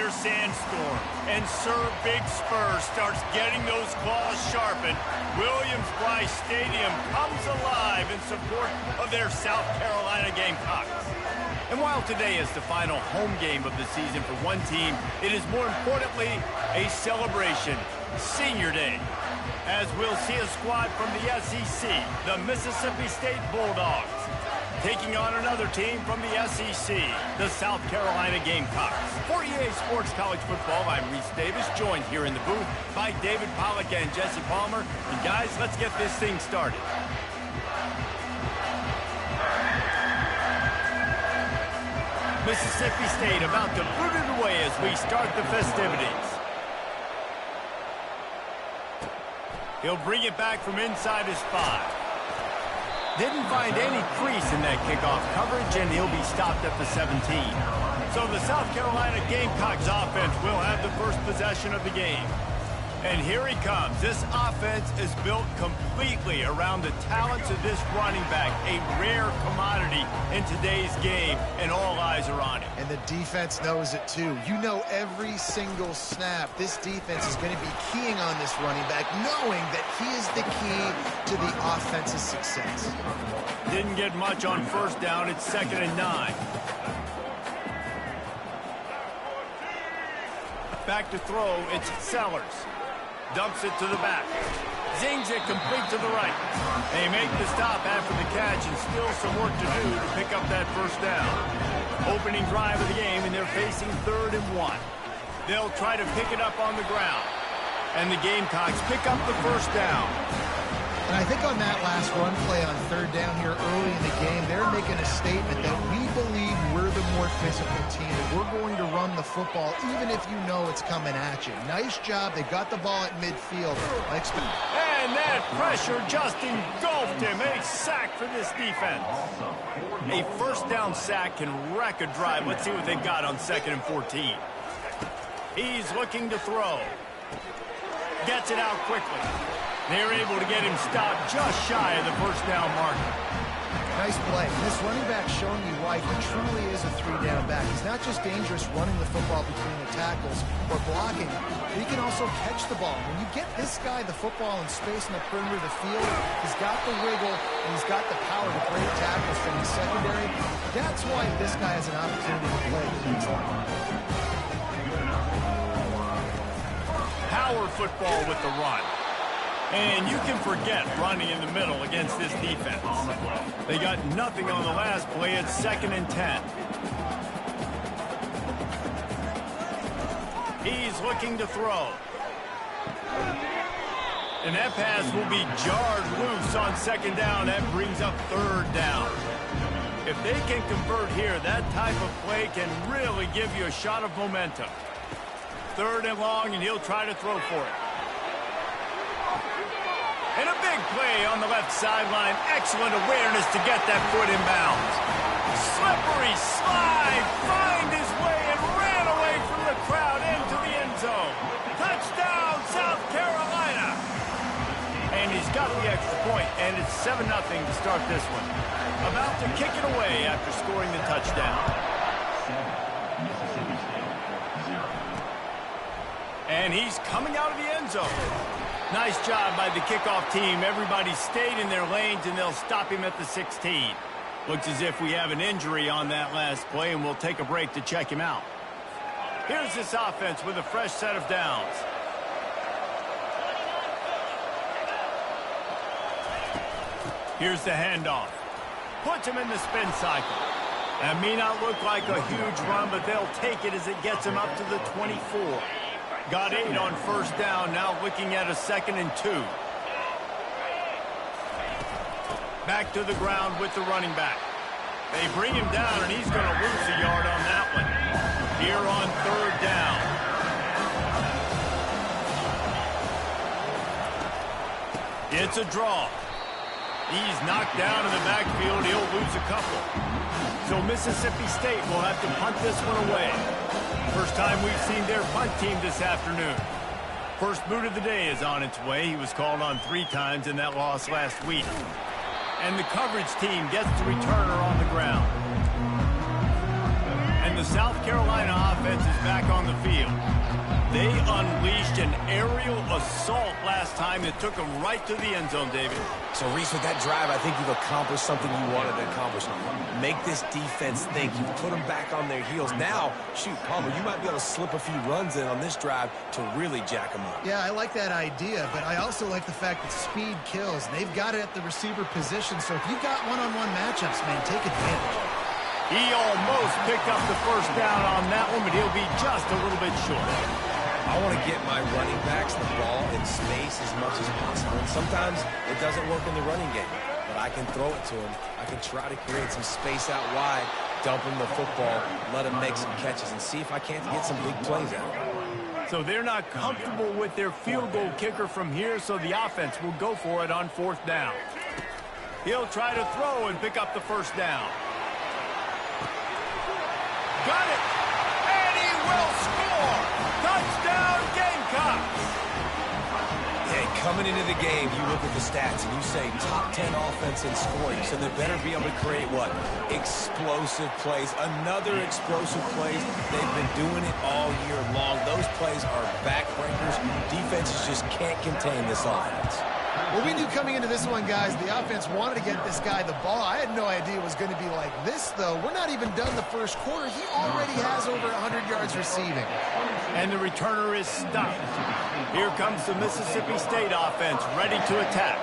severe sandstorm, and Sir Big Spur starts getting those claws sharpened, Williams-Brice Stadium comes alive in support of their South Carolina Gamecocks. And while today is the final home game of the season for one team, it is more importantly a celebration, Senior Day, as we'll see a squad from the SEC, the Mississippi State Bulldogs, taking on another team from the SEC, the South Carolina Gamecocks. For EA Sports College Football, I'm Reese Davis, joined here in the booth by David Pollack and Jesse Palmer. And guys, let's get this thing started. Mississippi State about to boot it away as we start the festivities. He'll bring it back from inside his 5. Didn't find any crease in that kickoff coverage, and he'll be stopped at the 17. So the South Carolina Gamecocks offense will have the first possession of the game. And here he comes. This offense is built completely around the talents of this running back, a rare commodity in today's game, and all eyes are on him. And the defense knows it too. You know every single snap, this defense is going to be keying on this running back, knowing that he is the key to the offense's success. Didn't get much on first down. It's 2nd and 9. Back to throw, it's Sellers. Dumps it to the back. Zings it complete to the right. They make the stop after the catch, and still some work to do to pick up that first down. Opening drive of the game, and they're facing 3rd and 1. They'll try to pick it up on the ground. And the Gamecocks pick up the first down. And I think on that last run play on 3rd down here early in the game, they're making a statement that we believe we're the more physical team. We're going to run the football even if you know it's coming at you. Nice job. They got the ball at midfield. And that pressure just engulfed him. A sack for this defense. A first down sack can wreck a drive. Let's see what they've got on 2nd and 14. He's looking to throw. Gets it out quickly. They're able to get him stopped just shy of the first down marker. Nice play. This running back showing you why he truly is a 3-down back. He's not just dangerous running the football between the tackles or blocking, but he can also catch the ball. When you get this guy the football in space in the perimeter of the field, he's got the wiggle and he's got the power to break tackles from the secondary. That's why this guy has an opportunity to play the next line. Power football with the run. And you can forget running in the middle against this defense. They got nothing on the last play. It's 2nd and 10. He's looking to throw. And that pass will be jarred loose on 2nd down. That brings up 3rd down. If they can convert here, that type of play can really give you a shot of momentum. 3rd and long, and he'll try to throw for it. And a big play on the left sideline. Excellent awareness to get that foot in bounds. Slippery slide. Find his way and ran away from the crowd into the end zone. Touchdown, South Carolina. And he's got the extra point, and it's 7-0 to start this one. About to kick it away after scoring the touchdown. And he's coming out of the end zone. Nice job by the kickoff team. Everybody stayed in their lanes, and they'll stop him at the 16. Looks as if we have an injury on that last play, and we'll take a break to check him out. Here's this offense with a fresh set of downs. Here's the handoff. Puts him in the spin cycle. That may not look like a huge run, but they'll take it as it gets him up to the 24. Got 8 on first down, now looking at a 2nd and 2. Back to the ground with the running back. They bring him down, and he's going to lose a yard on that one. Here on 3rd down. It's a draw. He's knocked down in the backfield. He'll lose a couple. So Mississippi State will have to punt this one away. First time we've seen their punt team this afternoon. First boot of the day is on its way. He was called on 3 times in that loss last week. And the coverage team gets the returner on the ground. And the South Carolina offense offense is back on the field. They unleashed an aerial assault last time that took them right to the end zone, David. So, Reese, with that drive, I think you've accomplished something you wanted to accomplish. Make this defense think. You've put them back on their heels. Now, shoot, Palmer, you might be able to slip a few runs in on this drive to really jack them up. Yeah, I like that idea, but I also like the fact that speed kills. They've got it at the receiver position, so if you've got one-on-one matchups, man, take advantage. He almost picked up the first down on that one, but he'll be just a little bit short. I want to get my running backs the ball in space as much as possible. And sometimes it doesn't work in the running game, but I can throw it to him. I can try to create some space out wide, dump him the football, let him make some catches, and see if I can't get some big plays out of it. So they're not comfortable with their field goal kicker from here, so the offense will go for it on fourth down. He'll try to throw and pick up the first down. Got it! And he will score! Touchdown, Gamecocks! Hey, coming into the game, you look at the stats and you say top 10 offense in scoring, so they better be able to create what? Explosive plays. Another explosive plays. They've been doing it all year long. Those plays are backbreakers. Defenses just can't contain this offense. Well, we knew coming into this one, guys, the offense wanted to get this guy the ball. I had no idea it was going to be like this, though. We're not even done the first quarter. He already has over 100 yards receiving. And the returner is stopped. Here comes the Mississippi State offense ready to attack.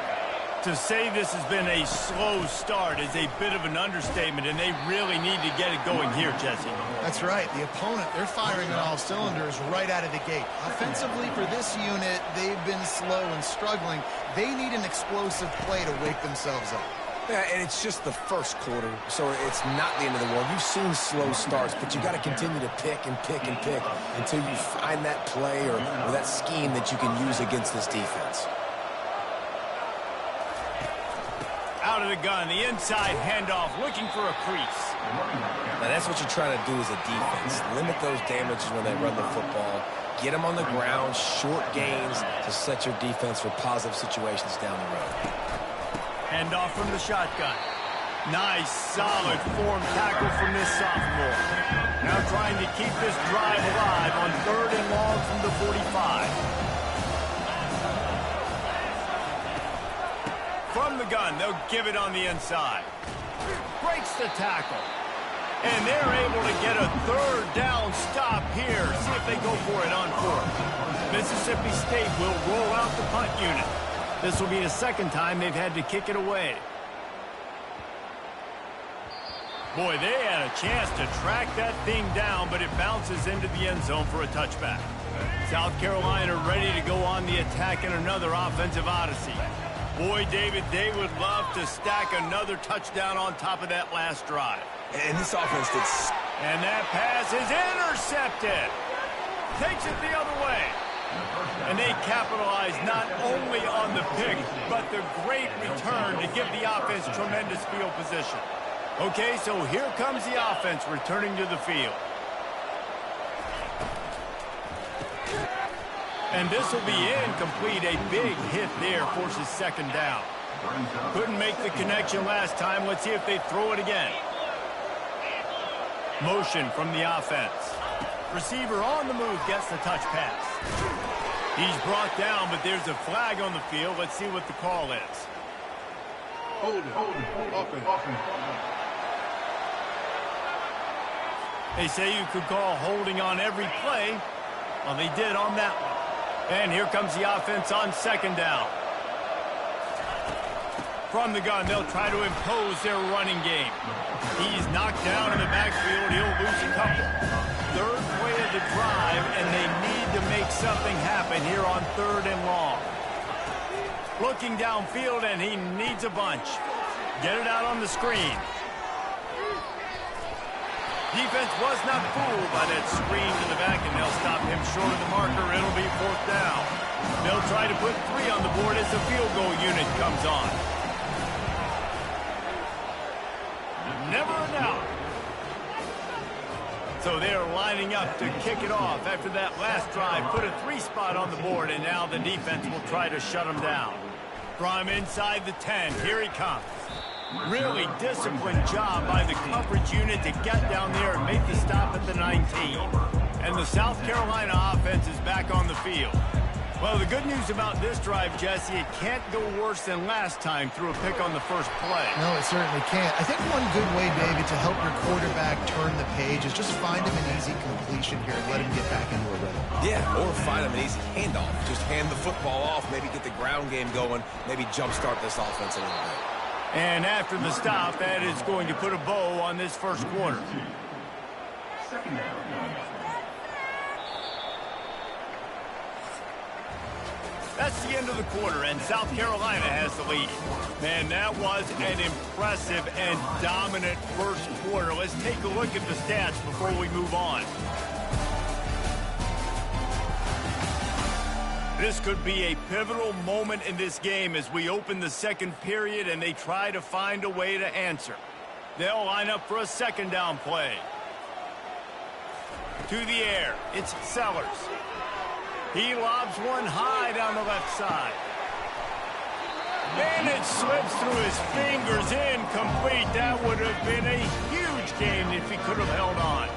To say this has been a slow start is a bit of an understatement, and they really need to get it going here, Jesse. That's right. The opponent, they're firing on all cylinders right out of the gate. Offensively, for this unit, they've been slow and struggling. They need an explosive play to wake themselves up. Yeah, and it's just the first quarter, so it's not the end of the world. You've seen slow starts, but you got to continue to pick and pick and pick until you find that play or that scheme that you can use against this defense. Out of the gun, the inside handoff, looking for a crease. Now that's what you're trying to do as a defense. Limit those damages when they run the football. Get them on the ground, short gains to set your defense for positive situations down the road. Handoff from the shotgun. Nice, solid form tackle from this sophomore. Now trying to keep this drive alive on 3rd and long from the 45. From the gun, they'll give it on the inside. Breaks the tackle. And they're able to get a 3rd down stop here. See if they go for it on 4th. Mississippi State will roll out the punt unit. This will be the second time they've had to kick it away. Boy, they had a chance to track that thing down, but it bounces into the end zone for a touchback. South Carolina ready to go on the attack in another offensive odyssey. Boy, David, they would love to stack another touchdown on top of that last drive. And this offense did. And that pass is intercepted. Takes it the other way. And they capitalize not only on the pick, but the great return to give the offense tremendous field position. Okay, so here comes the offense returning to the field. And this will be incomplete. A big hit there forces 2nd down. Couldn't make the connection last time. Let's see if they throw it again. Motion from the offense. Receiver on the move gets the touch pass. He's brought down, but there's a flag on the field. Let's see what the call is. Hold it. They say you could call holding on every play. Well, they did on that one. And here comes the offense on 2nd down. From the gun, they'll try to impose their running game. He's knocked down in the backfield. He'll lose a couple. 3rd play of the drive, and they need to make something happen here on 3rd and long. Looking downfield, and he needs a bunch. Get it out on the screen. Defense was not fooled by that screen to the back, and they'll stop him short of the marker. It'll be 4th down. They'll try to put 3 on the board as the field goal unit comes on. Never a doubt. So they're lining up to kick it off after that last drive. Put a 3 spot on the board, and now the defense will try to shut them down. From inside the 10, here he comes. Really disciplined job by the coverage unit to get down there and make the stop at the 19. And the South Carolina offense is back on the field. Well, the good news about this drive, Jesse, it can't go worse than last time through a pick on the first play. No, it certainly can't. I think one good way, David, to help your quarterback turn the page is just find him an easy completion here and let him get back into a rhythm. Yeah, or find him an easy handoff. Just hand the football off, maybe get the ground game going, maybe jumpstart this offense a little bit. And after the stop, that is going to put a bow on this first quarter. Second down. That's the end of the quarter, and South Carolina has the lead. Man, that was an impressive and dominant first quarter. Let's take a look at the stats before we move on. This could be a pivotal moment in this game as we open the second period and they try to find a way to answer. They'll line up for a second down play. To the air, it's Sellers. He lobs one high down the left side. And it slips through his fingers, incomplete. That would have been a huge game if he could have held on.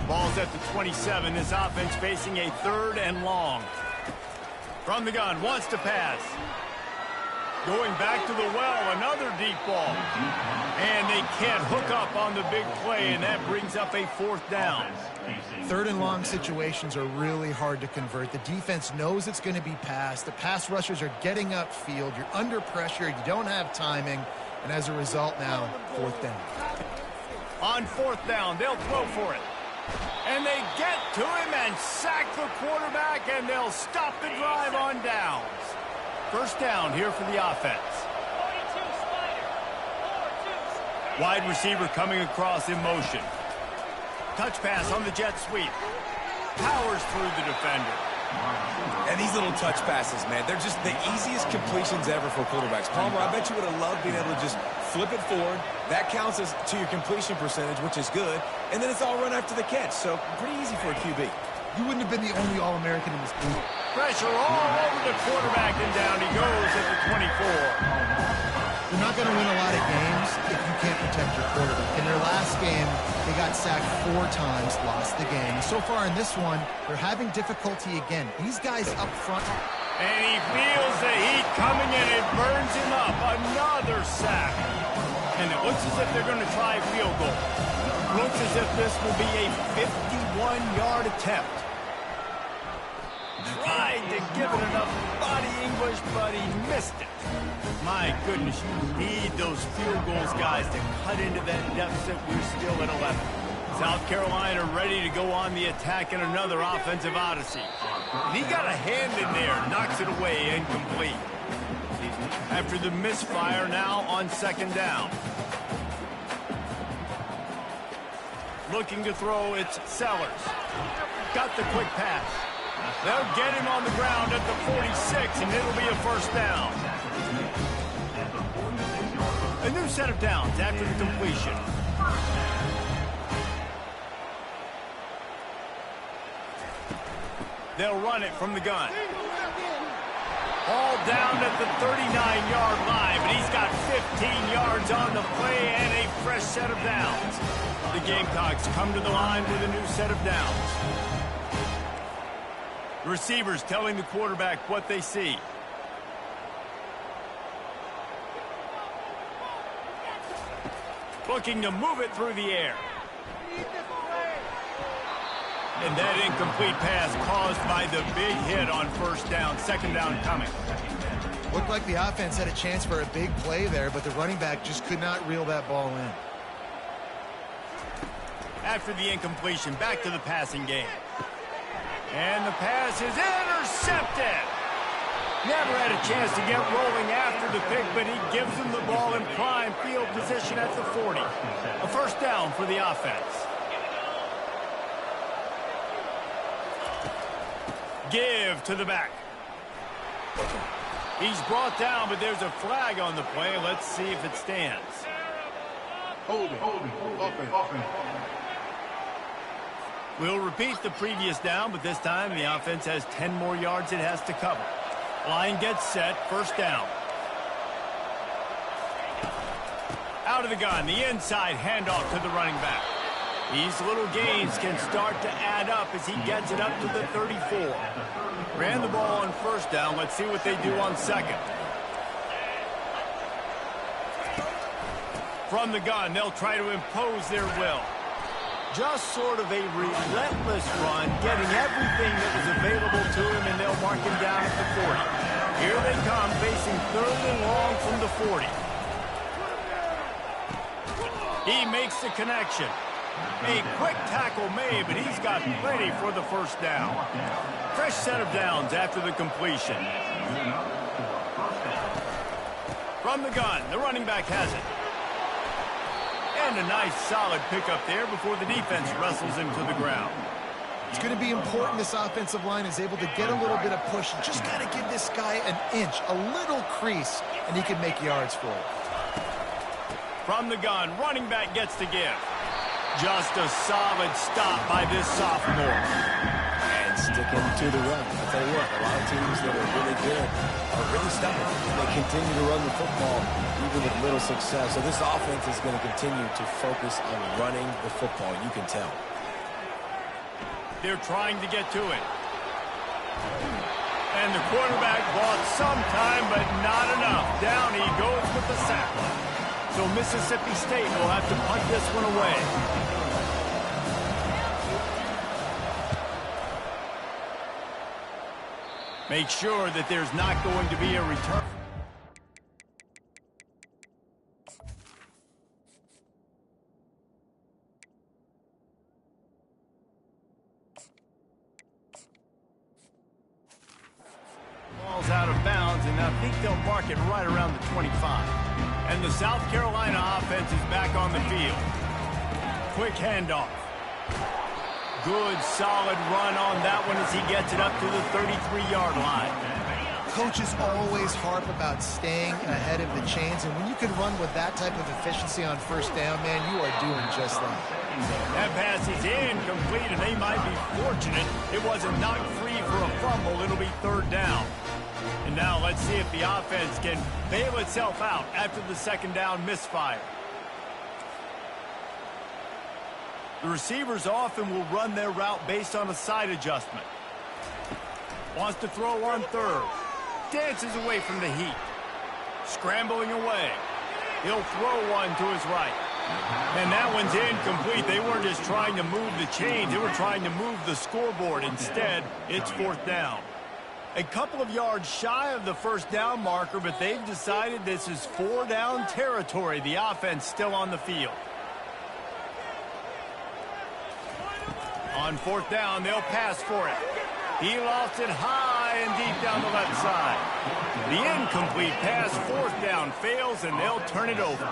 Ball's at the 27. This offense facing a 3rd and long. From the gun, wants to pass. Going back to the well, another deep ball. And they can't hook up on the big play, and that brings up a 4th down. 3rd and long situations are really hard to convert. The defense knows it's going to be passed. The pass rushers are getting upfield. You're under pressure. You don't have timing. And as a result now, 4th down. On 4th down, they'll throw for it. And they get to him and sack the quarterback, and they'll stop the drive on downs. First down here for the offense. Wide receiver coming across in motion. Touch pass on the jet sweep. Powers through the defender. And these little touch passes, man, they're just the easiest completions ever for quarterbacks. Palmer, I bet you would have loved being able to just flip it forward. That counts as to your completion percentage, which is good. And then it's all run after the catch. So pretty easy for a QB. You wouldn't have been the only All-American in this group. Pressure all over the quarterback, and down he goes at the 24. You're not going to win a lot of games if you can't protect your quarterback. In their last game, they got sacked 4 times, lost the game. So far in this one, they're having difficulty again. These guys up front. And he feels the heat coming in. It burns him up. Another sack. And it looks as if they're going to try a field goal. Looks as if this will be a 51-yard attempt. Tried to give it enough body English, but he missed it. My goodness, you need those field goals, guys, to cut into that deficit. We're still at 11. South Carolina ready to go on the attack in another offensive odyssey. And he got a hand in there, knocks it away, incomplete. After the misfire, now on 2nd down. Looking to throw, it's Sellers. Got the quick pass. They'll get him on the ground at the 46, and it'll be a 1st down. A new set of downs after the completion. They'll run it from the gun. Ball down at the 39-yard line, but he's got 15 yards on the play and a fresh set of downs. The Gamecocks come to the line with a new set of downs. The receivers telling the quarterback what they see. Looking to move it through the air. And that incomplete pass caused by the big hit on 1st down. 2nd down coming. Looked like the offense had a chance for a big play there, but the running back just could not reel that ball in. After the incompletion, back to the passing game. And the pass is intercepted. Never had a chance to get rolling after the pick, but he gives them the ball in prime field position at the 40. A 1st down for the offense. Give to the back. He's brought down, but there's a flag on the play. Let's see if it stands. Hold it. Offense. We'll repeat the previous down, but this time the offense has 10 more yards it has to cover. Line gets set, 1st down. Out of the gun, the inside handoff to the running back. These little gains can start to add up as he gets it up to the 34. Ran the ball on first down. Let's see what they do on second. From the gun, they'll try to impose their will. Just sort of a relentless run, getting everything that was available to him, and they'll mark him down at the 40. Here they come, facing 3rd and long from the 40. He makes the connection. A quick tackle made, but he's got plenty for the first down. Fresh set of downs after the completion. From the gun, the running back has it. And a nice solid pickup there before the defense wrestles him to the ground. It's going to be important this offensive line is able to get a little bit of push. Just got to give this guy an inch, a little crease, and he can make yards for it. From the gun, running back gets the give. Just a solid stop by this sophomore. And sticking to the run. I'll tell you what, a lot of teams that are really good are really stubborn. They continue to run the football even with little success. So this offense is going to continue to focus on running the football. You can tell. They're trying to get to it. And the quarterback bought some time, but not enough. Down he goes with the sack. So Mississippi State will have to punt this one away. Make sure that there's not going to be a return. Ball's out of bounds, and I think they'll mark it right around the 25. And the South Carolina offense is back on the field. Quick handoff. Good, solid run on that one as he gets it up to the 33-yard line. Coaches always harp about staying ahead of the chains, and when you can run with that type of efficiency on first down, man, you are doing just that. That pass is incomplete, and they might be fortunate it wasn't knocked free for a fumble. It'll be 3rd down. And now let's see if the offense can bail itself out after the 2nd down misfire. The receivers often will run their route based on a side adjustment. Wants to throw on 3rd. Dances away from the heat. Scrambling away. He'll throw one to his right. And that one's incomplete. They weren't just trying to move the chains. They were trying to move the scoreboard. Instead, it's 4th down. A couple of yards shy of the 1st down marker, but they've decided this is 4-down territory. The offense still on the field. On 4th down, they'll pass for it. He lost it high and deep down the left side. The incomplete pass, 4th down, fails, and they'll turn it over.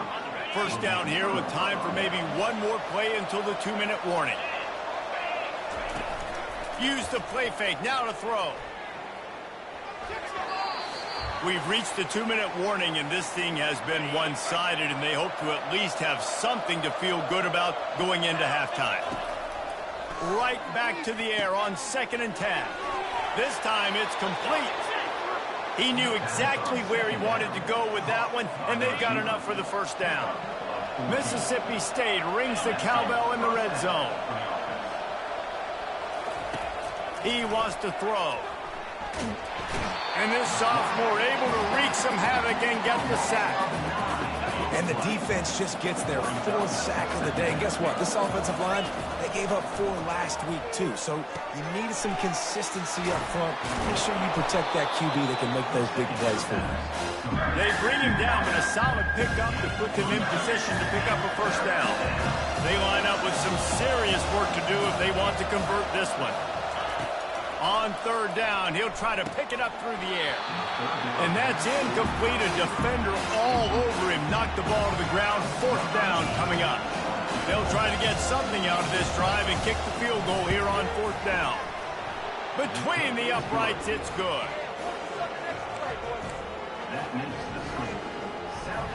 1st down here with time for maybe one more play until the 2-minute warning. Use the play fake, now to throw. We've reached the 2-minute warning, and this thing has been one-sided, and they hope to at least have something to feel good about going into halftime. Right back to the air on 2nd and 10. This time it's complete. He knew exactly where he wanted to go with that one, and they've got enough for the 1st down. Mississippi State rings the cowbell in the red zone. He wants to throw. And this sophomore able to wreak some havoc and get the sack. And the defense just gets their 4th sack of the day. And guess what? This offensive line, they gave up 4 last week, too. So you need some consistency up front. Make sure you protect that QB that can make those big plays for you. They bring him down, but a solid pickup to put them in position to pick up a 1st down. They line up with some serious work to do if they want to convert this one. On 3rd down, he'll try to pick it up through the air. And that's incomplete. A defender all over him. Knocked the ball to the ground. 4th down coming up. They'll try to get something out of this drive and kick the field goal here on 4th down. Between the uprights, it's good.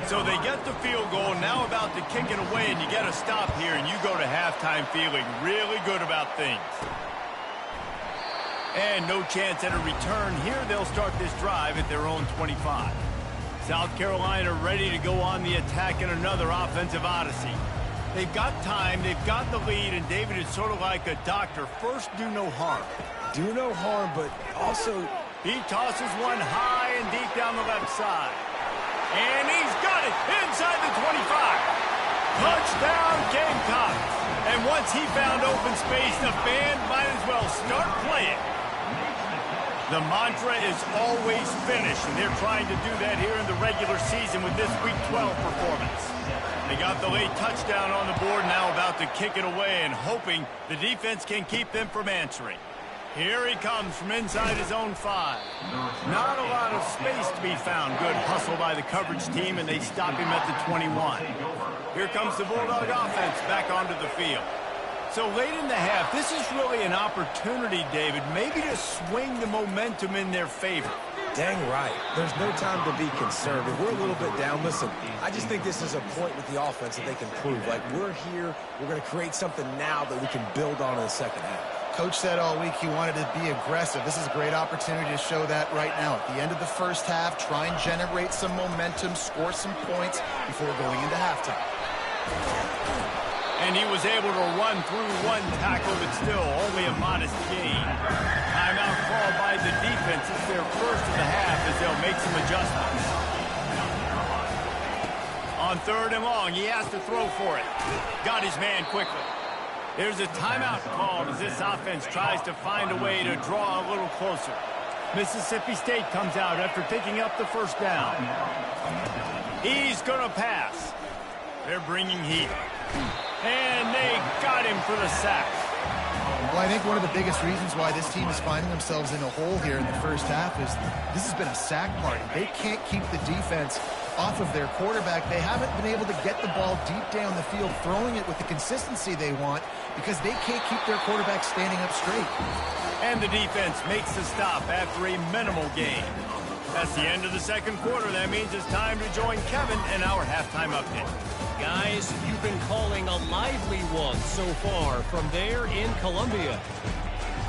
So they get the field goal, now about to kick it away, and you get a stop here, and you go to halftime feeling really good about things. And no chance at a return. Here they'll start this drive at their own 25. South Carolina ready to go on the attack in another offensive odyssey. They've got time, they've got the lead, and David is sort of like a doctor. First, do no harm. Do no harm, but also... He tosses one high and deep down the left side. And he's got it inside the 25. Touchdown, Gamecocks. And once he found open space, the band might as well start playing. The mantra is always finish, and they're trying to do that here in the regular season with this Week 12 performance. They got the late touchdown on the board, now about to kick it away and hoping the defense can keep them from answering. Here he comes from inside his own 5. Not a lot of space to be found. Good hustle by the coverage team, and they stop him at the 21. Here comes the Bulldog offense back onto the field. So late in the half, this is really an opportunity, David, maybe to swing the momentum in their favor. Dang right. There's no time to be concerned. If we're a little bit down, listen, I just think this is a point with the offense that they can prove. Like, we're here, we're going to create something now that we can build on in the second half. Coach said all week he wanted to be aggressive. This is a great opportunity to show that right now. At the end of the first half, try and generate some momentum, score some points before going into halftime. And he was able to run through one tackle, but still only a modest gain. Timeout called by the defense. It's their first of the half as they'll make some adjustments. On 3rd and long, he has to throw for it. Got his man quickly. There's a timeout called as this offense tries to find a way to draw a little closer. Mississippi State comes out after picking up the first down. He's going to pass. They're bringing heat. And they got him for the sack. Well, I think one of the biggest reasons why this team is finding themselves in a hole here in the first half is this has been a sack party. They can't keep the defense off of their quarterback. They haven't been able to get the ball deep down the field, throwing it with the consistency they want because they can't keep their quarterback standing up straight. And the defense makes the stop after a minimal gain. That's the end of the second quarter. That means it's time to join Kevin in our halftime update. Guys, you've been calling a lively one so far from there in Columbia.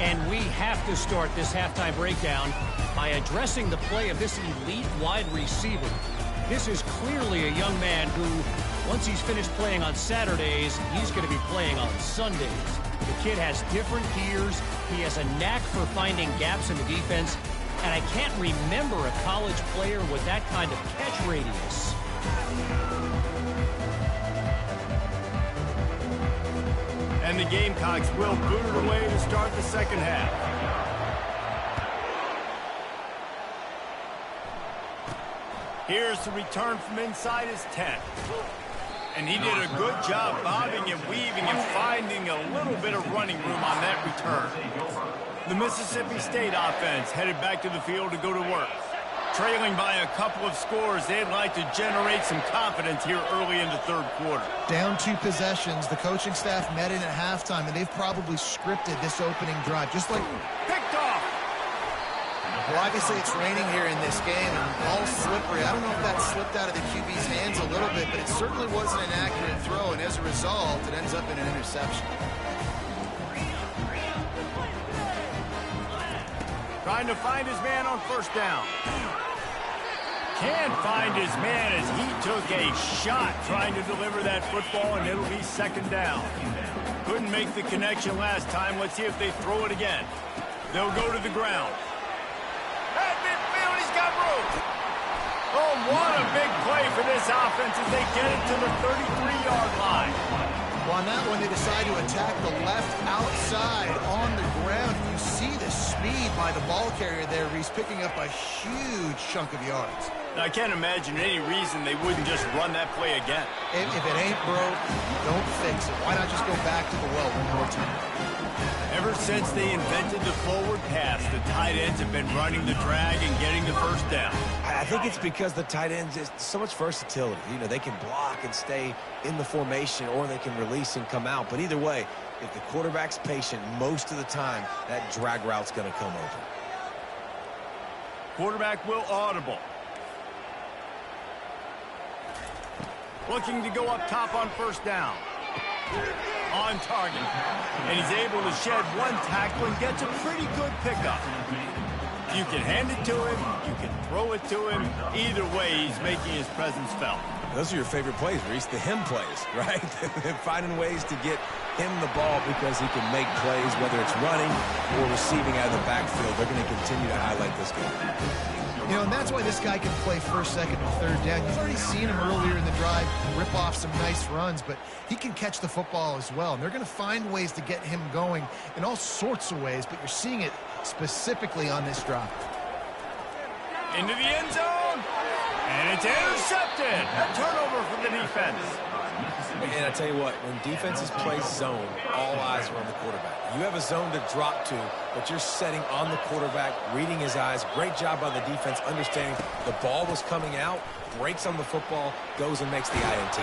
And we have to start this halftime breakdown by addressing the play of this elite wide receiver. This is clearly a young man who, once he's finished playing on Saturdays, he's going to be playing on Sundays. The kid has different gears. He has a knack for finding gaps in the defense. And I can't remember a college player with that kind of catch radius. And the Gamecocks will boot it away to start the second half. Here's the return from inside his 10. And he did a good job bobbing and weaving and finding a little bit of running room on that return. The Mississippi State offense headed back to the field to go to work. Trailing by a couple of scores, they'd like to generate some confidence here early in the third quarter. Down 2 possessions, the coaching staff met in at halftime, and they've probably scripted this opening drive, just like... Picked off! Well, obviously it's raining here in this game, and all slippery. I don't know if that slipped out of the QB's hands a little bit, but it certainly wasn't an accurate throw, and as a result, it ends up in an interception. Trying to find his man on first down. Can't find his man as he took a shot trying to deliver that football, and it'll be second down. Couldn't make the connection last time. Let's see if they throw it again. They'll go to the ground. At midfield, he's got room. Oh, what a big play for this offense as they get it to the 33-yard line. Well, on that one, they decide to attack the left outside on the ground. You see the speed by the ball carrier there. He's picking up a huge chunk of yards. Now, I can't imagine any reason they wouldn't just run that play again. If it ain't broke, don't fix it. Why not just go back to the well one more time? Ever since they invented the forward pass, the tight ends have been running the drag and getting the first down. I think it's because the tight ends is so much versatility. You know, they can block and stay in the formation, or they can release and come out. But either way, if the quarterback's patient most of the time, that drag route's going to come open. Quarterback will audible. Looking to go up top on first down. On target. And he's able to shed one tackle and gets a pretty good pickup. You can hand it to him. You can throw it to him. Either way, he's making his presence felt. Those are your favorite plays, Reese, the him plays, right? Finding ways to get him the ball because he can make plays, whether it's running or receiving out of the backfield. They're going to continue to highlight this game. You know, and that's why this guy can play first, second, and third down. You've already seen him earlier in the drive rip off some nice runs, but he can catch the football as well. And they're going to find ways to get him going in all sorts of ways, but you're seeing it specifically on this drive. Into the end zone, and it's intercepted. A turnover for the defense. And I tell you what, when defenses play zone, all eyes are on the quarterback. You have a zone to drop to, but you're setting on the quarterback, reading his eyes. Great job by the defense, understanding the ball was coming out, breaks on the football, goes and makes the INT.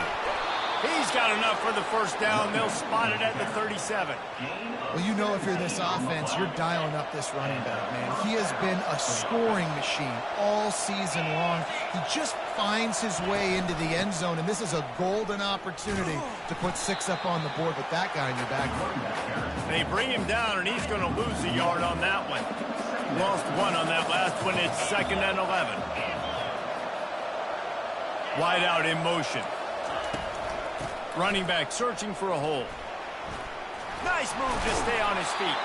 He's got enough for the first down. They'll spot it at the 37. Well, you know if you're this offense, you're dialing up this running back, man. He has been a scoring machine all season long. He just finds his way into the end zone, and this is a golden opportunity to put 6 up on the board with that guy in your back. They bring him down, and he's going to lose a yard on that one. Lost 1 on that last one. It's 2nd and 11. Wide out in motion. Running back searching for a hole. Nice move to stay on his feet.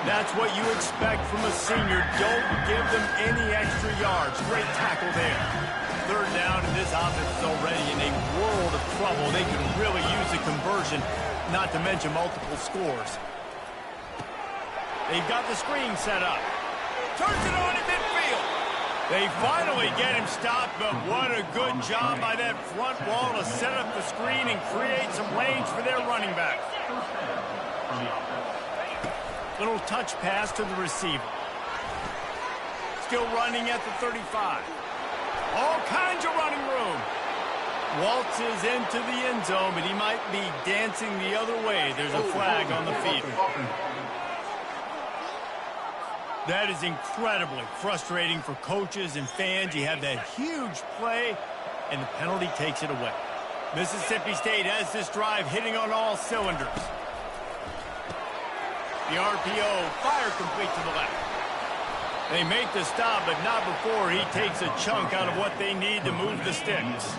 That's what you expect from a senior. Don't give them any extra yards. Great tackle there. 3rd down, and this offense is already in a world of trouble. They can really use a conversion, not to mention multiple scores. They've got the screen set up. Turns it on in midfield. They finally get him stopped, but what a good job by that front wall to set up the screen and create some lanes for their running back. Little touch pass to the receiver. Still running at the 35. All kinds of running room. Waltzes into the end zone, but he might be dancing the other way. There's a flag on the field. That is incredibly frustrating for coaches and fans. You have that huge play, and the penalty takes it away. Mississippi State has this drive hitting on all cylinders. The RPO, fire complete to the left. They make the stop, but not before he takes a chunk out of what they need to move the sticks.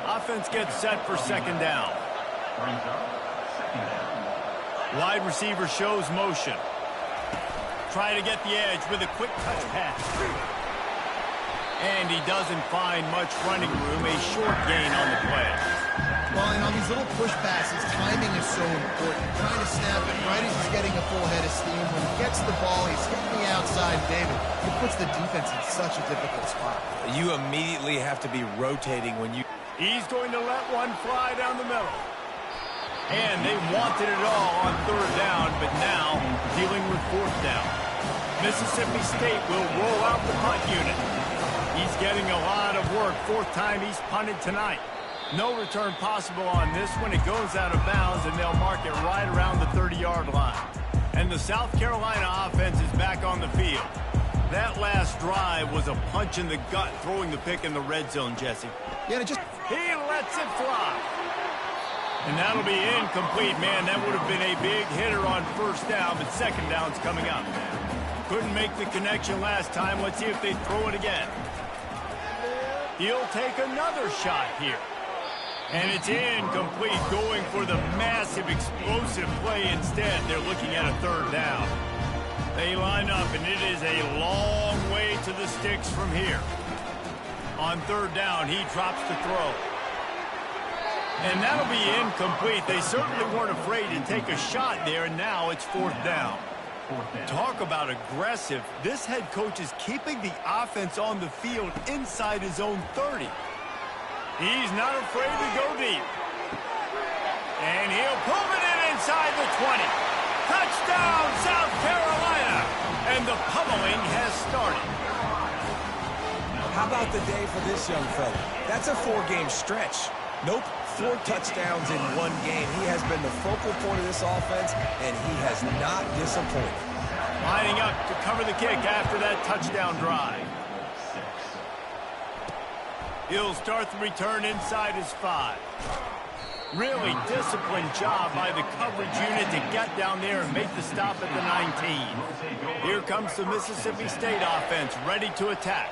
Offense gets set for 2nd down. Wide receiver shows motion. Try to get the edge with a quick touch pass. And he doesn't find much running room. A short gain on the play. Well, and on these little push passes, timing is so important. Trying to snap it right as he's getting a full head of steam. When he gets the ball, he's hitting the outside, David. It puts the defense in such a difficult spot. You immediately have to be rotating when you... He's going to let one fly down the middle. And they wanted it all on 3rd down, but now dealing with 4th down. Mississippi State will roll out the punt unit. He's getting a lot of work. 4th time he's punted tonight. No return possible on this one. It goes out of bounds, and they'll mark it right around the 30-yard line. And the South Carolina offense is back on the field. That last drive was a punch in the gut, throwing the pick in the red zone, Jesse. Yeah, He lets it fly. And that'll be incomplete, man. That would have been a big hitter on 1st down, but 2nd down's coming up. Couldn't make the connection last time. Let's see if they throw it again. He'll take another shot here. And it's incomplete, going for the massive explosive play instead. They're looking at a 3rd down. They line up, and it is a long way to the sticks from here. On 3rd down, he drops to throw. And that'll be incomplete. They certainly weren't afraid to take a shot there, and now it's 4th down. Talk about aggressive. This head coach is keeping the offense on the field inside his own 30. He's not afraid to go deep. And he'll pull it in inside the 20. Touchdown, South Carolina! And the pummeling has started. How about the day for this young fella? That's a 4-game stretch. Nope, 4 touchdowns in 1 game. He has been the focal point of this offense, and he has not disappointed. Lining up to cover the kick after that touchdown drive. He'll start the return inside his 5. Really disciplined job by the coverage unit to get down there and make the stop at the 19. Here comes the Mississippi State offense ready to attack.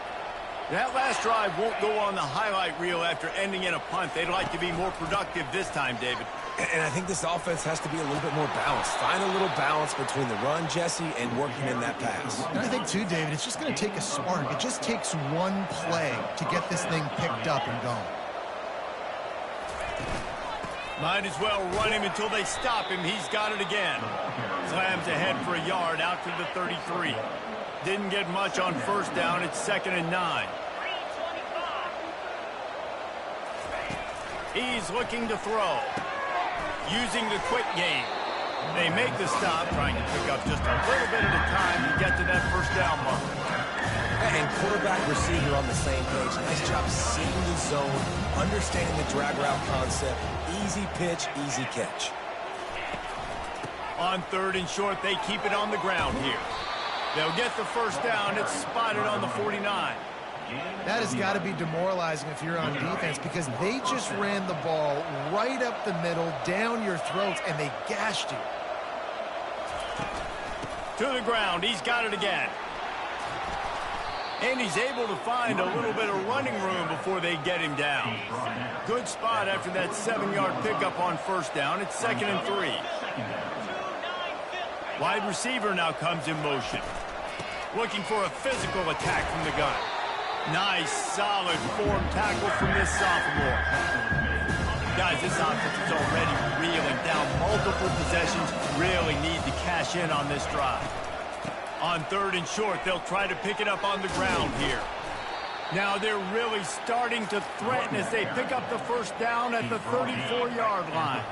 That last drive won't go on the highlight reel after ending in a punt. They'd like to be more productive this time, David. And I think this offense has to be a little bit more balanced. Find a little balance between the run, Jesse, and working in that pass. And I think, too, David, it's just going to take a spark. It just takes one play to get this thing picked up and going. Might as well run him until they stop him. He's got it again. Slams ahead for a yard out to the 33. Didn't get much on first down. It's 2nd and 9. He's looking to throw. Using the quick game. They make the stop, trying to pick up just a little bit at a time to get to that first down mark. And quarterback receiver on the same page. Nice job seeing the zone, understanding the drag route concept. Easy pitch, easy catch. On 3rd and short, they keep it on the ground here. They'll get the first down. It's spotted on the 49. That has got to be demoralizing if you're on defense because they just ran the ball right up the middle, down your throats, and they gashed you. To the ground. He's got it again. And he's able to find a little bit of running room before they get him down. Good spot after that 7-yard pickup on first down. It's 2nd and 3. Wide receiver now comes in motion. Looking for a physical attack from the gun. Nice, solid form tackle from this sophomore. Guys, this offense is already reeling down multiple possessions. Really need to cash in on this drive. On 3rd and short, they'll try to pick it up on the ground here. Now they're really starting to threaten as they pick up the first down at the 34-yard line.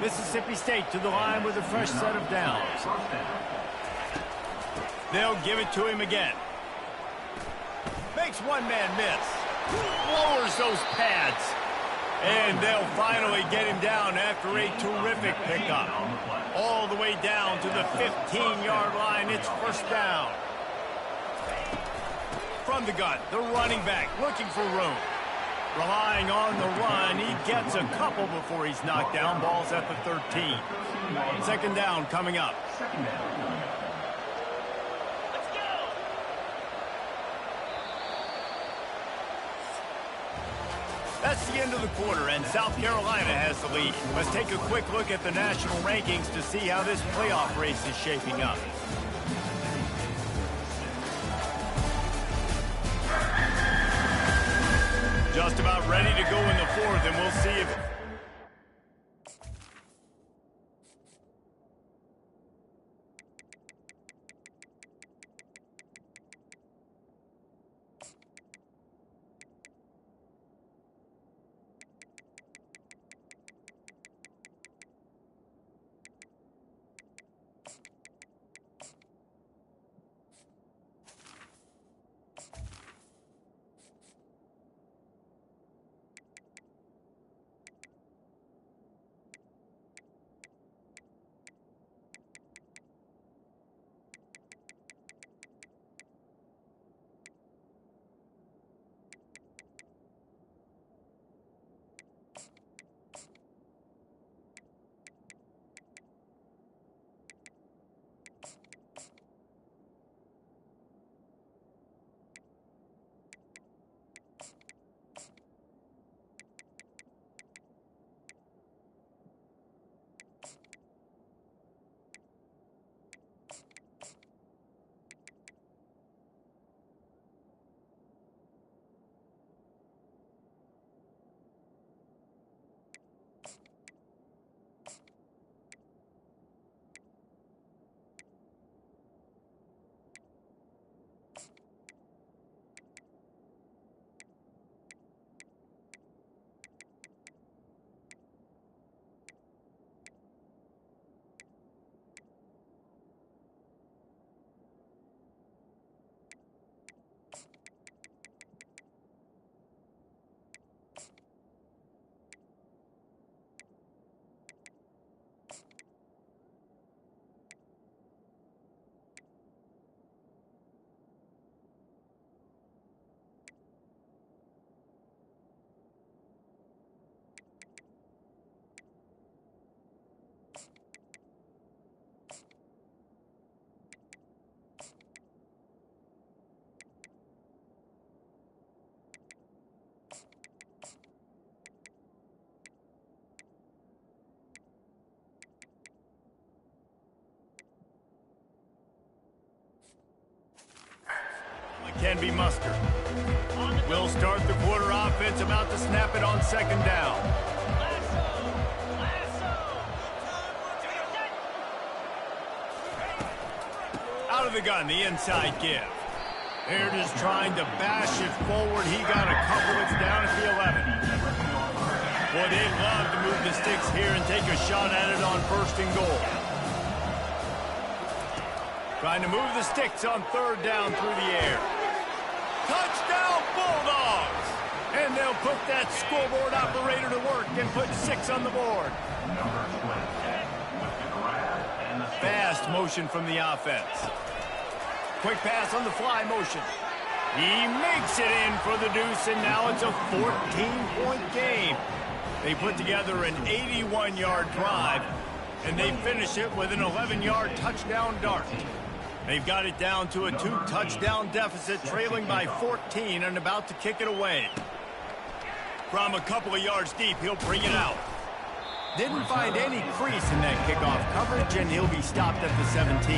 Mississippi State to the line with a fresh set of downs. They'll give it to him again. Makes one man miss. Lowers those pads. And they'll finally get him down after a terrific pickup. All the way down to the 15-yard line. It's first down. From the gun, the running back looking for room. Relying on the run. He gets a couple before he's knocked down. Ball's at the 13. 2nd down coming up. That's the end of the quarter, and South Carolina has the lead. Let's take a quick look at the national rankings to see how this playoff race is shaping up. Just about ready to go in the 4th, and we'll see if... can be mustered. We'll start the quarter offense, about to snap it on second down. Out of the gun, the inside give. They're just trying to bash it forward. He got a couple. It's down at the 11. Boy, they'd love to move the sticks here and take a shot at it on first and goal. Trying to move the sticks on third down through the air. Touchdown, Bulldogs! And they'll put that scoreboard operator to work and put 6 on the board. Fast motion from the offense. Quick pass on the fly motion. He makes it in for the deuce, and now it's a 14-point game. They put together an 81-yard drive, and they finish it with an 11-yard touchdown dart. They've got it down to a 2-touchdown deficit, trailing by 14 and about to kick it away. From a couple of yards deep, he'll bring it out. Didn't find any crease in that kickoff coverage, and he'll be stopped at the 17.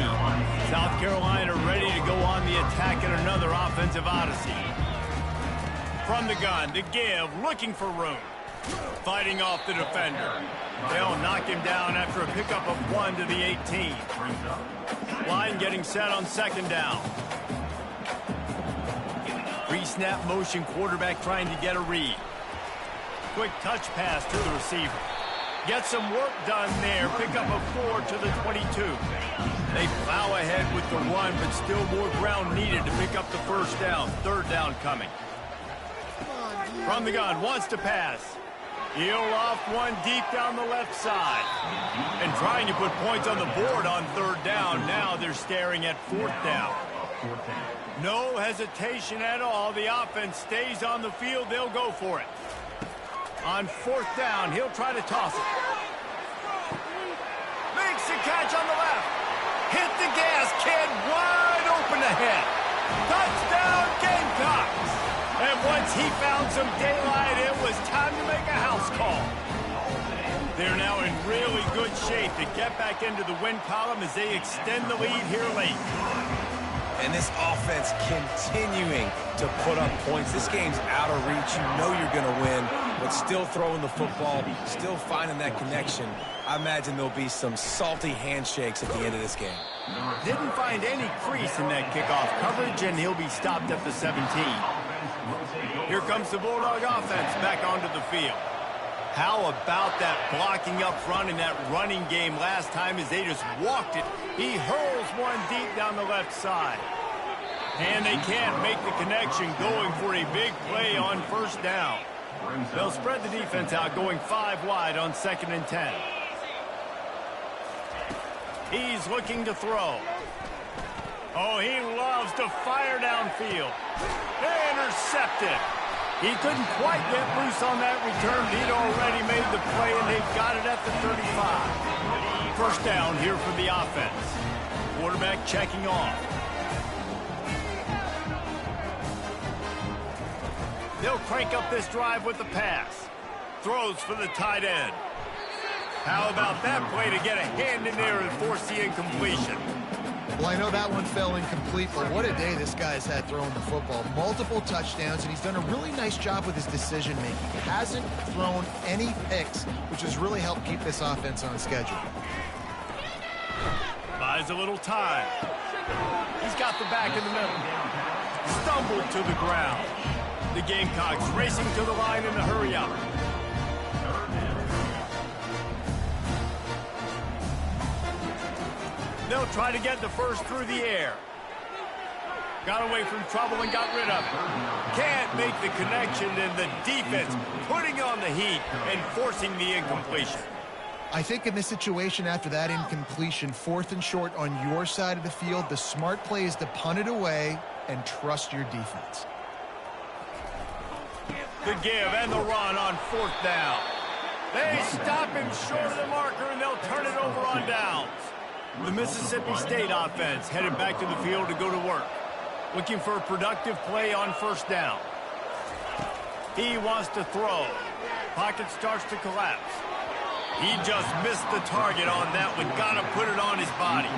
South Carolina ready to go on the attack in another offensive odyssey. From the gun, the give, looking for room. Fighting off the defender. They'll knock him down after a pickup of 1 to the 18. Line getting set on second down. Pre-snap motion, quarterback trying to get a read. Quick touch pass to the receiver. Get some work done there. Pick up a 4 to the 22. They plow ahead with the run, but still more ground needed to pick up the first down. Third down coming. From the gun, wants to pass. He'll loft one deep down the left side. And trying to put points on the board on third down. Now they're staring at fourth down. No hesitation at all. The offense stays on the field. They'll go for it. On fourth down, he'll try to toss it. Makes the catch on the left. Hit the gas, kid. Wide open ahead. Touchdown, Gamecocks. And once he found some daylight, it was time to make a house call. They're now in really good shape to get back into the win column as they extend the lead here late. And this offense continuing to put up points. This game's out of reach. You know you're going to win, but still throwing the football, still finding that connection. I imagine there'll be some salty handshakes at the end of this game. Didn't find any crease in that kickoff coverage, and he'll be stopped at the 17. Here comes the Bulldog offense back onto the field. How about that blocking up front in that running game last time as they just walked it? He hurls one deep down the left side. And they can't make the connection, going for a big play on first down. They'll spread the defense out, going 5 wide on 2nd and 10. He's looking to throw. Oh, he loves to fire downfield. Intercepted. He couldn't quite get loose on that return. He'd already made the play, and they've got it at the 35. First down here for the offense. Quarterback checking off. They'll crank up this drive with the pass. Throws for the tight end. How about that play to get a hand in there and force the incompletion? Well, I know that one fell incomplete, but what a day this guy's had throwing the football. Multiple touchdowns, and he's done a really nice job with his decision-making. Hasn't thrown any picks, which has really helped keep this offense on schedule. Buys a little time. He's got the back in the middle. Stumbled to the ground. The Gamecocks racing to the line in the hurry-up. They'll try to get the first through the air. Got away from trouble and got rid of it. Can't make the connection, and the defense putting on the heat and forcing the incompletion. I think in this situation, after that incompletion, 4th and short on your side of the field, the smart play is to punt it away and trust your defense. The give and the run on 4th down. They stop him short of the marker, and they'll turn it over on downs. The Mississippi State offense headed back to the field to go to work. Looking for a productive play on first down. He wants to throw. Pocket starts to collapse. He just missed the target on that one. Got to put it on his body.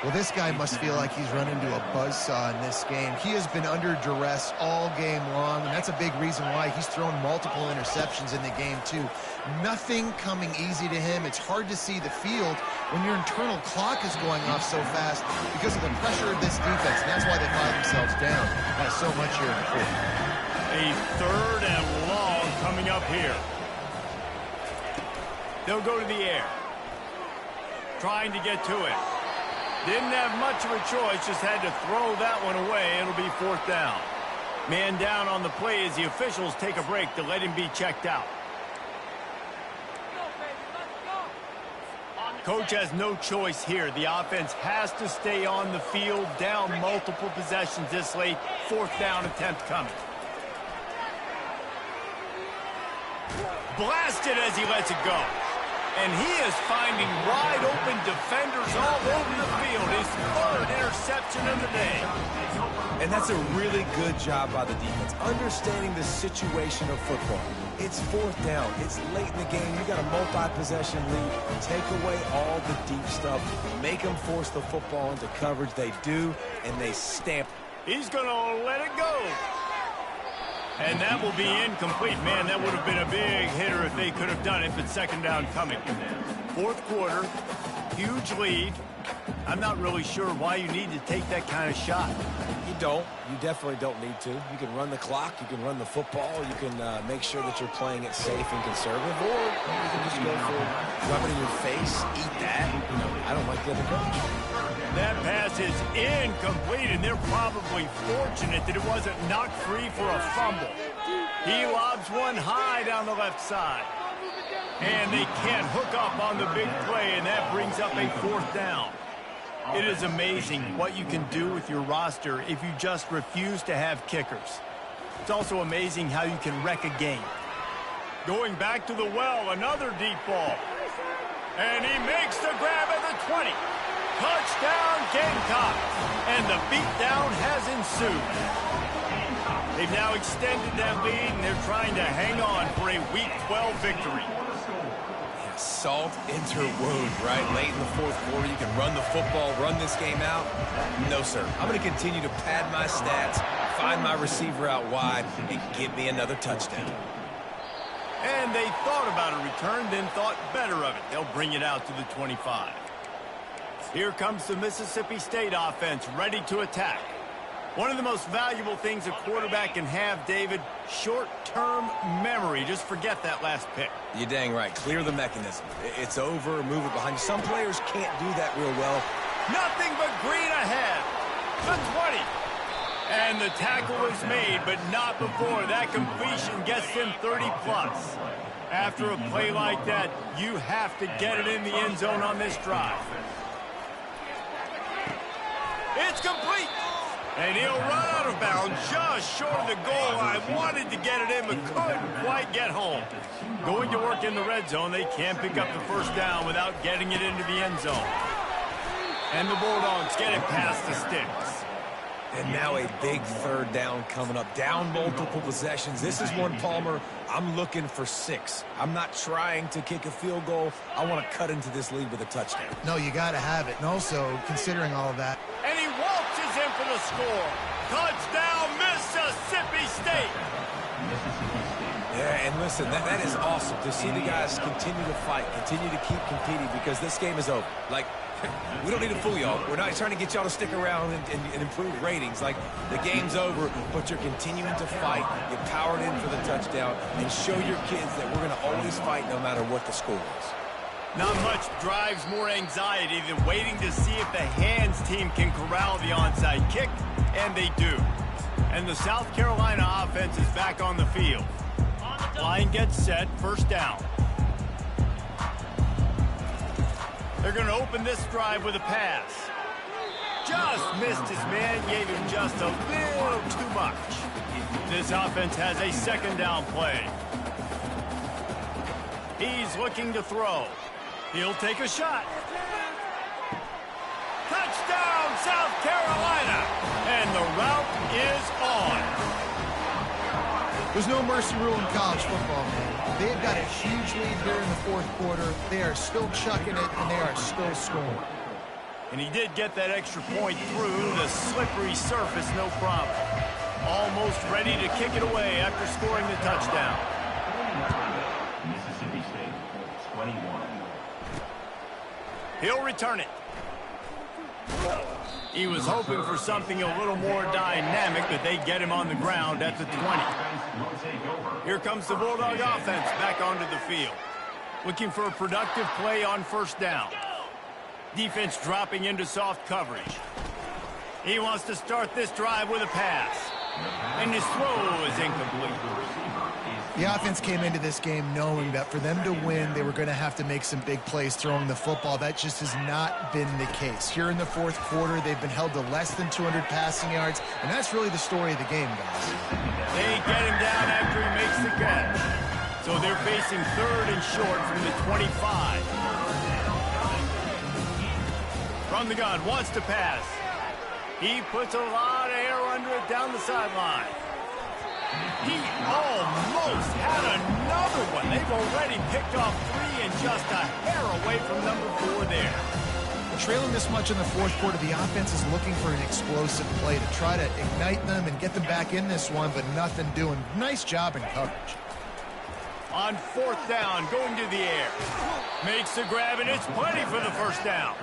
Well, this guy must feel like he's run into a buzzsaw in this game. He has been under duress all game long, and that's a big reason why he's thrown multiple interceptions in the game, too. Nothing coming easy to him. It's hard to see the field when your internal clock is going off so fast because of the pressure of this defense, and that's why they find themselves down by so much here in the fourth. A 3rd and long coming up here. They'll go to the air. Trying to get to it. Didn't have much of a choice, just had to throw that one away. It'll be 4th down. Man down on the play as the officials take a break to let him be checked out. Coach has no choice here. The offense has to stay on the field, down multiple possessions this late. 4th down attempt coming. Blasted as he lets it go. And he is finding wide-open defenders all over the field. His 3rd interception of the day. And that's a really good job by the defense, understanding the situation of football. It's 4th down. It's late in the game. You got a multi-possession lead. Take away all the deep stuff. Make them force the football into coverage. They do, and they stamp. He's going to let it go. And that will be incomplete. Man, that would have been a big hitter if they could have done it, but 2nd down coming. 4th quarter, huge lead. I'm not really sure why you need to take that kind of shot. You don't. You definitely don't need to. You can run the clock. You can run the football. You can make sure that you're playing it safe and conservative, or you can just go for rub it in your face, eat that. You know, I don't like the other coach. That pass is incomplete, and they're probably fortunate that it wasn't knocked free for a fumble. He lobs one high down the left side. And they can't hook up on the big play, and that brings up a 4th down. It is amazing what you can do with your roster if you just refuse to have kickers. It's also amazing how you can wreck a game. Going back to the well, another deep ball. And he makes the grab at the 20. Touchdown, Gamecock. And the beatdown has ensued. They've now extended that lead, and they're trying to hang on for a Week 12 victory. Yeah, salt into wound, right? Late in the 4th quarter, you can run the football, run this game out. No, sir. I'm going to continue to pad my stats, find my receiver out wide, and give me another touchdown. And they thought about a return, then thought better of it. They'll bring it out to the 25. Here comes the Mississippi State offense, ready to attack. One of the most valuable things a quarterback can have, David, short-term memory. Just forget that last pick. You're dang right. Clear the mechanism. It's over, move it behind you. Some players can't do that real well. Nothing but green ahead. The 20. And the tackle is made, but not before. That completion gets them 30-plus. After a play like that, you have to get it in the end zone on this drive. It's complete. And he'll run out of bounds just short of the goal line. Wanted to get it in, but couldn't quite get home. Going to work in the red zone. They can't pick up the 1st down without getting it into the end zone. And the Bulldogs get it past the sticks. And now a big 3rd down coming up. Down multiple possessions. This is one, Palmer, I'm looking for 6. I'm not trying to kick a field goal. I want to cut into this lead with a touchdown. No, you got to have it. And also, considering all of that. And he waltzes in for the score. Touchdown, Mississippi State. Yeah, and listen, that is awesome to see the guys continue to fight, continue to keep competing, because this game is over. Like, we don't need to fool y'all. We're not trying to get y'all to stick around and improve ratings. Like, the game's over, but you're continuing to fight. You powered in for the touchdown, and show your kids that we're going to always fight no matter what the score is. Not much drives more anxiety than waiting to see if the hands team can corral the onside kick, and they do. And the South Carolina offense is back on the field. Line gets set, 1st down. They're going to open this drive with a pass. Just missed his man, gave him just a little too much. This offense has a 2nd down play. He's looking to throw. He'll take a shot. Touchdown, South Carolina! And the route is on. There's no mercy rule in college football, man. They've got a huge lead here in the 4th quarter. They are still chucking it, and they are still scoring. And he did get that extra point through the slippery surface, no problem. Almost ready to kick it away after scoring the touchdown. Mississippi State, 21. He'll return it. He was hoping for something a little more dynamic, but they get him on the ground at the 20. Here comes the Bulldog offense back onto the field. Looking for a productive play on first down. Defense dropping into soft coverage. He wants to start this drive with a pass. And his throw is incomplete. The offense came into this game knowing that for them to win, they were going to have to make some big plays throwing the football. That just has not been the case. Here in the fourth quarter, they've been held to less than 200 passing yards, and that's really the story of the game, guys. They get him down after he makes the catch. So they're facing third and short from the 25. From the gun, wants to pass. He puts a lot of air under it down the sideline. He almost had another one. They've already picked off 3 and just a hair away from number 4 there. Trailing this much in the fourth quarter, the offense is looking for an explosive play to try to ignite them and get them back in this one, but nothing doing. Nice job in coverage. On fourth down, going to the air. Makes the grab, and it's plenty for the first down.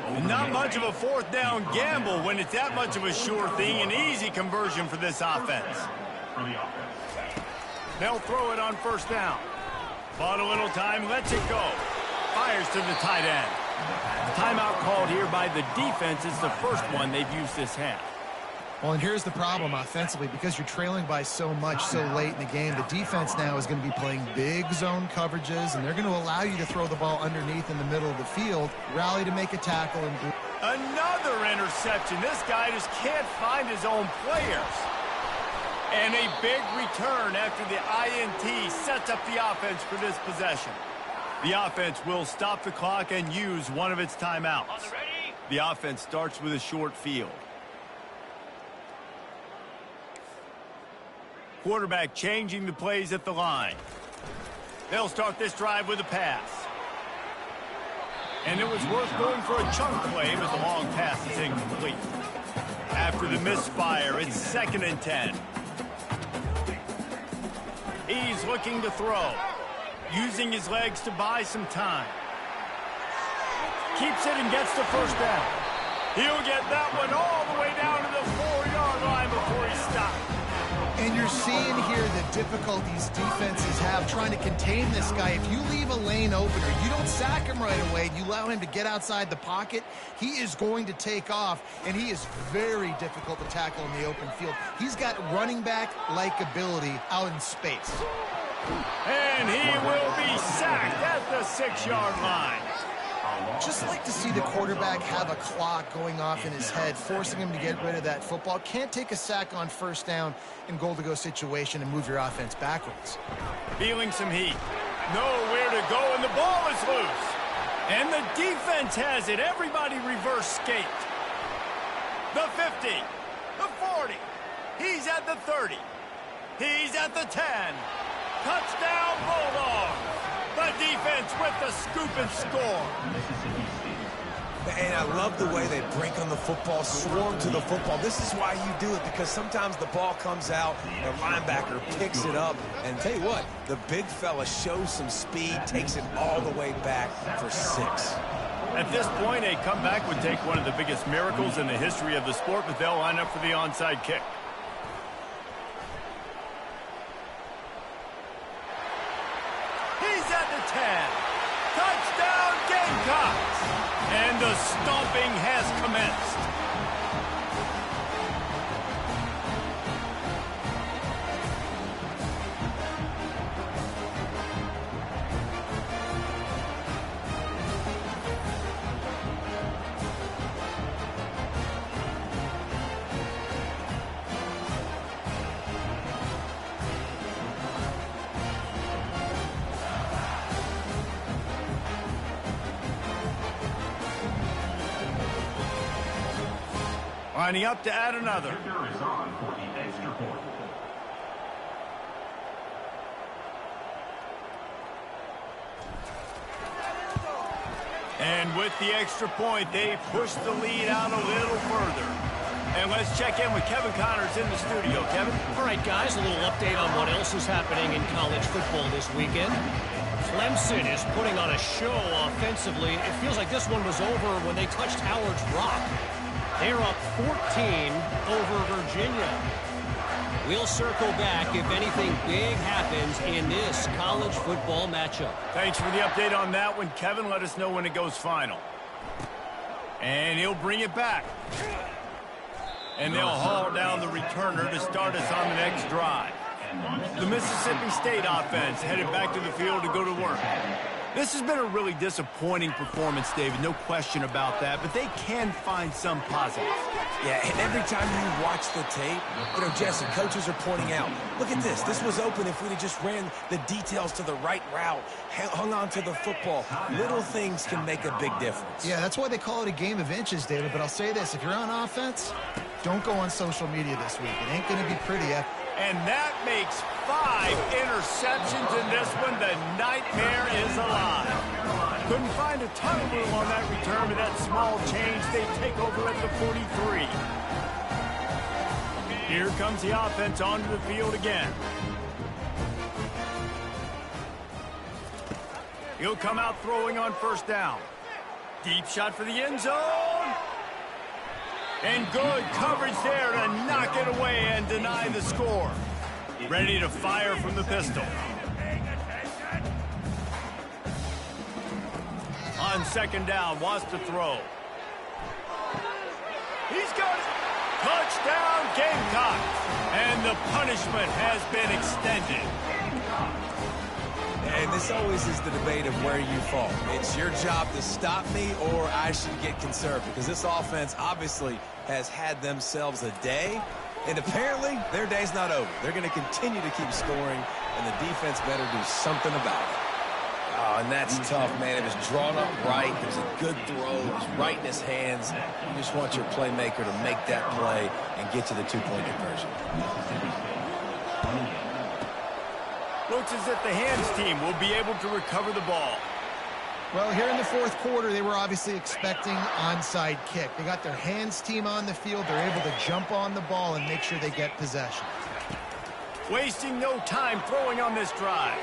And not much of a fourth down gamble when it's that much of a sure thing. An easy conversion for this offense. They'll throw it on first down. Bought a little time, lets it go. Fires to the tight end. The timeout called here by the defense is the first one they've used this half. Well, and here's the problem offensively. Because you're trailing by so much so late in the game, the defense now is going to be playing big zone coverages, and they're going to allow you to throw the ball underneath in the middle of the field, rally to make a tackle. And another interception. This guy just can't find his own players. And a big return after the INT sets up the offense for this possession. The offense will stop the clock and use one of its timeouts. The offense starts with a short field. Quarterback changing the plays at the line. They'll start this drive with a pass. And it was worth going for a chunk play, but the long pass is incomplete. After the misfire, it's 2nd and 10. He's looking to throw. Using his legs to buy some time. Keeps it and gets the first down. He'll get that one all the way down to the 4-yard line before he stops. And you're seeing here the difficulties defenses have trying to contain this guy. If you leave a lane open or you don't sack him right away, you allow him to get outside the pocket, he is going to take off, and he is very difficult to tackle in the open field. He's got running back-like ability out in space. And he will be sacked at the 6-yard line. Just like to see the quarterback have a clock going off in his head, forcing him to get rid of that football. Can't take a sack on first down in goal-to-go situation and move your offense backwards. Feeling some heat. Nowhere to go, and the ball is loose. And the defense has it. Everybody reverse skate. The 50. The 40. He's at the 30. He's at the 10. Touchdown, Bulldogs. The defense with the scoop and score. And I love the way they break on the football, swarm to the football. This is why you do it, because sometimes the ball comes out, the linebacker picks it up, and tell you what, the big fella shows some speed, takes it all the way back for 6. At this point, a comeback would take one of the biggest miracles in the history of the sport, but they'll line up for the onside kick. He's at the 10. Touchdown, Gamecocks! And the stomping has commenced. Lining up to add another. Is on for the extra point. And with the extra point, they push the lead out a little further. And let's check in with Kevin Connors in the studio. Kevin? All right, guys, a little update on what else is happening in college football this weekend. Clemson is putting on a show offensively. It feels like this one was over when they touched Howard's Rock. They're up 14 over Virginia. We'll circle back if anything big happens in this college football matchup. Thanks for the update on that one, Kevin. Let us know when it goes final. And he'll bring it back. And they'll haul down the returner to start us on the next drive. The Mississippi State offense headed back to the field to go to work. This has been a really disappointing performance, David, no question about that, but they can find some positives. Yeah, and every time you watch the tape, Jesse, coaches are pointing out, look at this. This was open if we'd have just ran the details to the right route, hung on to the football. Little things can make a big difference. Yeah, that's why they call it a game of inches, David, but I'll say this. If you're on offense, don't go on social media this week. It ain't going to be pretty. And that makes 5 interceptions in this one. The nightmare is alive. Couldn't find a ton of room on that return, but that small change, they take over at the 43. Here comes the offense onto the field again. He'll come out throwing on first down. Deep shot for the end zone. And good coverage there to knock it away and deny the score. Ready to fire from the pistol. On second down, wants to throw. He's got it. Touchdown, Gamecocks. And the punishment has been extended. And this always is the debate of where you fall. It's your job to stop me or I should get conservative, because this offense obviously has had themselves a day, and apparently their day's not over. They're going to continue to keep scoring, and the defense better do something about it. Oh, and that's tough, man. It was drawn up right. It was a good throw. It was right in his hands. You just want your playmaker to make that play and get to the two-point conversion. Looks as if the hands team will be able to recover the ball. Well, here in the fourth quarter, they were obviously expecting onside kick. They got their hands team on the field. They're able to jump on the ball and make sure they get possession. Wasting no time throwing on this drive.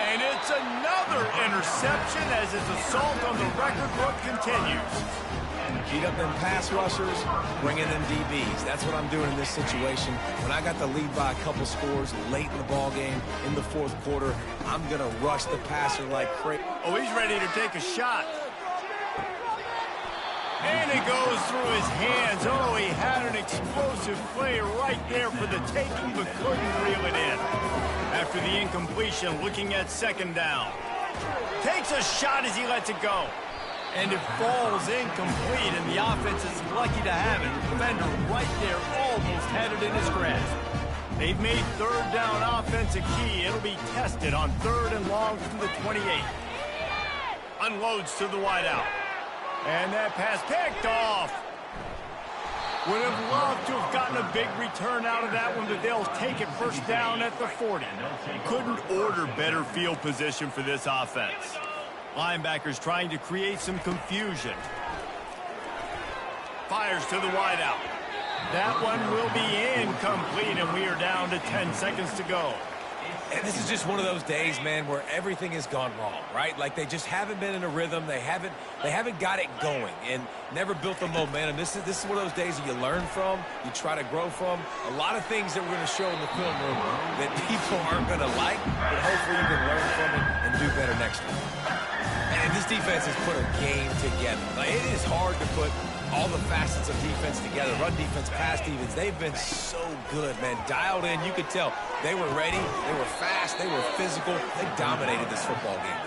And it's another interception as his assault on the record book continues. Beat up them pass rushers, bringing in DBs. That's what I'm doing in this situation. When I got the lead by a couple scores late in the ball game, in the fourth quarter, I'm going to rush the passer like crazy. Oh, he's ready to take a shot. And it goes through his hands. Oh, he had an explosive play right there for the taking, but couldn't reel it in. After the incompletion, looking at second down. Takes a shot as he lets it go. And it falls incomplete, and the offense is lucky to have it. The defender right there almost had it in his grasp. They've made third down offense a key. It'll be tested on third and long from the 28. Unloads to the wideout. And that pass picked off. Would have loved to have gotten a big return out of that one, but they'll take it first down at the 40. Couldn't order better field position for this offense. Linebackers trying to create some confusion. Fires to the wideout. That one will be incomplete, and we are down to 10 seconds to go. And this is just one of those days, man, where everything has gone wrong, right? Like they just haven't been in a rhythm. They haven't got it going and never built the momentum. This is one of those days that you learn from, you try to grow from. A lot of things that we're going to show in the film room that people aren't going to like, but hopefully you can learn from it and do better next time. And this defense has put a game together. Like, it is hard to put all the facets of defense together. Run defense, pass defense. They've been so good, man. Dialed in. You could tell they were ready. They were fast. They were physical. They dominated this football game.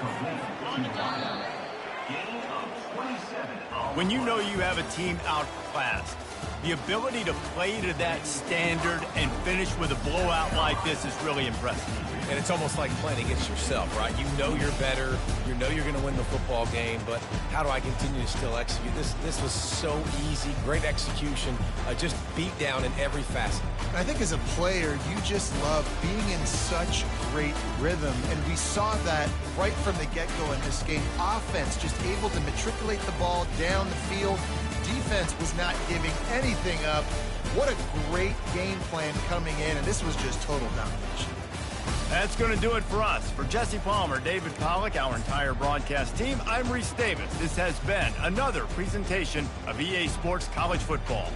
When you know you have a team outclassed, The ability to play to that standard and finish with a blowout like this is really impressive. And it's almost like playing against yourself, right? You know you're better. You know you're going to win the football game, but how do I continue to still execute? This was so easy. Great execution. Just beat down in every facet. I think as a player, you just love being in such great rhythm, and we saw that right from the get-go in this game. Offense just able to matriculate the ball down the field. Defense was not giving anything up. What a great game plan coming in, and this was just total domination. That's going to do it for us. For Jesse Palmer, David Pollack, our entire broadcast team, I'm Reese Davis. This has been another presentation of EA Sports College Football.